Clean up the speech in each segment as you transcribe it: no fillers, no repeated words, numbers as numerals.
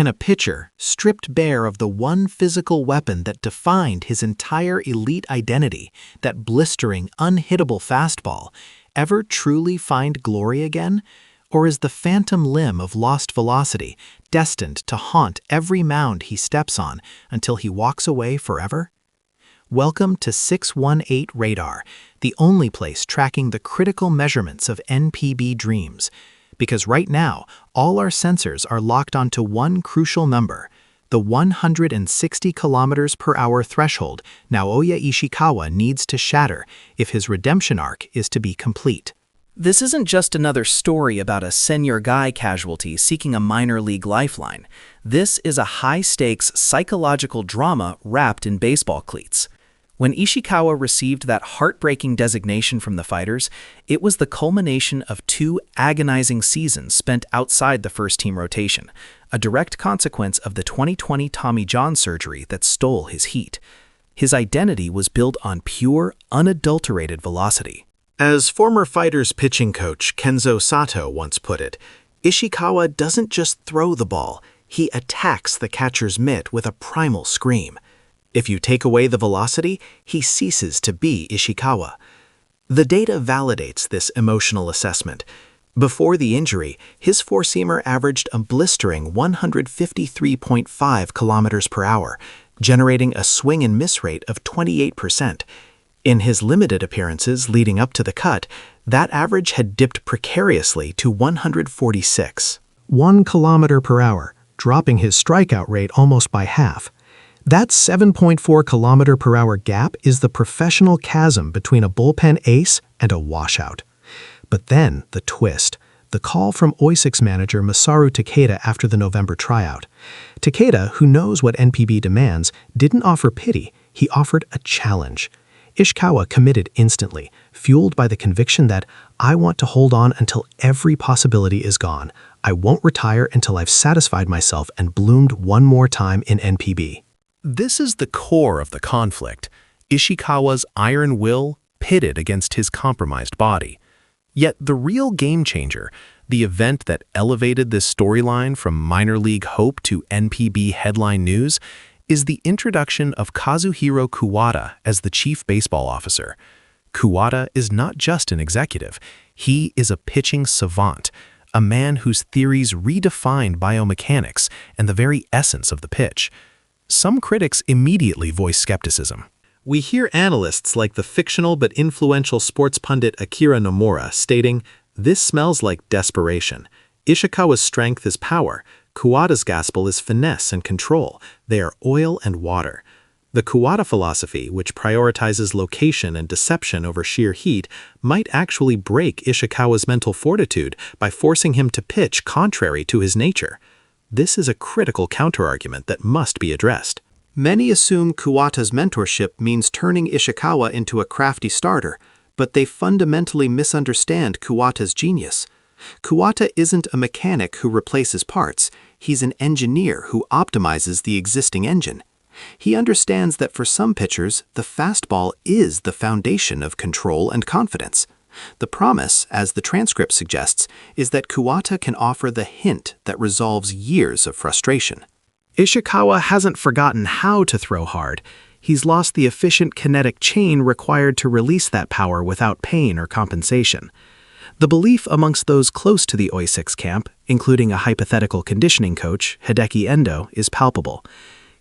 Can a pitcher, stripped bare of the one physical weapon that defined his entire elite identity, that blistering, unhittable fastball, ever truly find glory again? Or is the phantom limb of lost velocity destined to haunt every mound he steps on until he walks away forever? Welcome to 618 Radar, the only place tracking the critical measurements of NPB dreams. Because right now, all our sensors are locked onto one crucial number, the 160 kilometers per hour threshold Naoya Ishikawa needs to shatter if his redemption arc is to be complete. This isn't just another story about a senior guy casualty seeking a minor league lifeline. This is a high-stakes psychological drama wrapped in baseball cleats. When Ishikawa received that heartbreaking designation from the Fighters, it was the culmination of 2 agonizing seasons spent outside the first-team rotation, a direct consequence of the 2020 Tommy John surgery that stole his heat. His identity was built on pure, unadulterated velocity. As former Fighters pitching coach Kenzo Sato once put it, Ishikawa doesn't just throw the ball, he attacks the catcher's mitt with a primal scream. If you take away the velocity, he ceases to be Ishikawa. The data validates this emotional assessment. Before the injury, his four-seamer averaged a blistering 153.5 kilometers per hour, generating a swing and miss rate of 28%. In his limited appearances leading up to the cut, that average had dipped precariously to 146. 1 kilometer per hour, dropping his strikeout rate almost by half. That 7.4 kilometer per hour gap is the professional chasm between a bullpen ace and a washout. But then, the twist. The call from Oisix manager Masaru Takeda after the November tryout. Takeda, who knows what NPB demands, didn't offer pity, he offered a challenge. Ishikawa committed instantly, fueled by the conviction that, I want to hold on until every possibility is gone. I won't retire until I've satisfied myself and bloomed one more time in NPB. This is the core of the conflict, Ishikawa's iron will pitted against his compromised body. Yet the real game-changer, the event that elevated this storyline from minor league hope to NPB headline news, is the introduction of Kazuhiro Kuwata as the chief baseball officer. Kuwata is not just an executive, he is a pitching savant, a man whose theories redefined biomechanics and the very essence of the pitch. Some critics immediately voice skepticism. We hear analysts like the fictional but influential sports pundit Akira Nomura stating, "This smells like desperation. Ishikawa's strength is power. Kuwata's gospel is finesse and control. They are oil and water." The Kuwata philosophy, which prioritizes location and deception over sheer heat, might actually break Ishikawa's mental fortitude by forcing him to pitch contrary to his nature. This is a critical counterargument that must be addressed. Many assume Kuwata's mentorship means turning Ishikawa into a crafty starter, but they fundamentally misunderstand Kuwata's genius. Kuwata isn't a mechanic who replaces parts, he's an engineer who optimizes the existing engine. He understands that for some pitchers, the fastball is the foundation of control and confidence. The promise, as the transcript suggests, is that Kuwata can offer the hint that resolves years of frustration. Ishikawa hasn't forgotten how to throw hard. He's lost the efficient kinetic chain required to release that power without pain or compensation. The belief amongst those close to the Oisix camp, including a hypothetical conditioning coach, Hideki Endo, is palpable.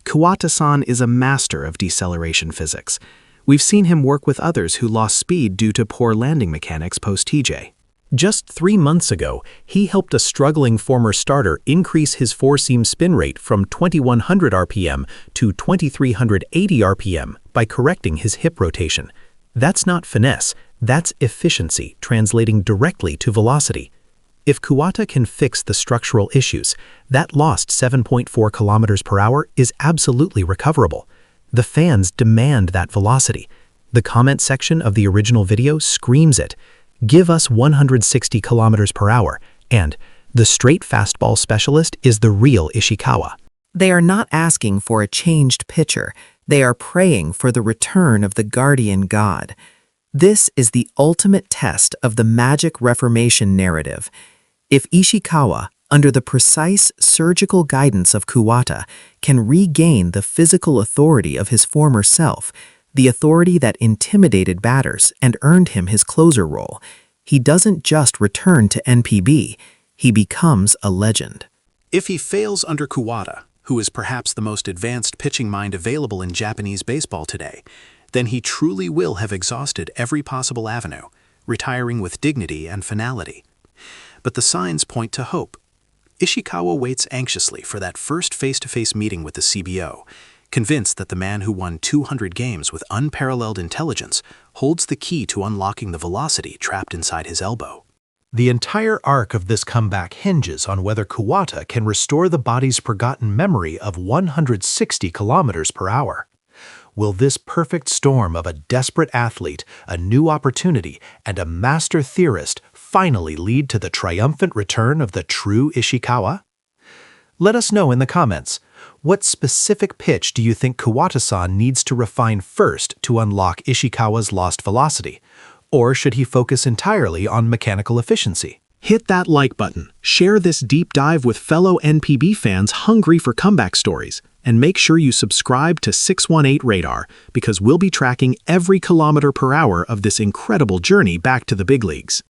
Kuwata-san is a master of deceleration physics. We've seen him work with others who lost speed due to poor landing mechanics post-TJ. Just 3 months ago, he helped a struggling former starter increase his four-seam spin rate from 2,100 RPM to 2,380 RPM by correcting his hip rotation. That's not finesse, that's efficiency translating directly to velocity. If Kuwata can fix the structural issues, that lost 7.4 kilometers per hour is absolutely recoverable. The fans demand that velocity. The comment section of the original video screams it. Give us 160 kilometers per hour, and the straight fastball specialist is the real Ishikawa. They are not asking for a changed pitcher. They are praying for the return of the guardian god. This is the ultimate test of the magic reformation narrative. If Ishikawa, under the precise surgical guidance of Kuwata, can regain the physical authority of his former self, the authority that intimidated batters and earned him his closer role. He doesn't just return to NPB, he becomes a legend. If he fails under Kuwata, who is perhaps the most advanced pitching mind available in Japanese baseball today, then he truly will have exhausted every possible avenue, retiring with dignity and finality. But the signs point to hope. Ishikawa waits anxiously for that first face-to-face meeting with the CBO, convinced that the man who won 200 games with unparalleled intelligence holds the key to unlocking the velocity trapped inside his elbow. The entire arc of this comeback hinges on whether Kuwata can restore the body's forgotten memory of 160 kilometers per hour. Will this perfect storm of a desperate athlete, a new opportunity, and a master theorist finally lead to the triumphant return of the true Ishikawa? Let us know in the comments. What specific pitch do you think Kuwata-san needs to refine first to unlock Ishikawa's lost velocity? Or should he focus entirely on mechanical efficiency? Hit that like button, share this deep dive with fellow NPB fans hungry for comeback stories, and make sure you subscribe to 618 Radar because we'll be tracking every kilometer per hour of this incredible journey back to the big leagues.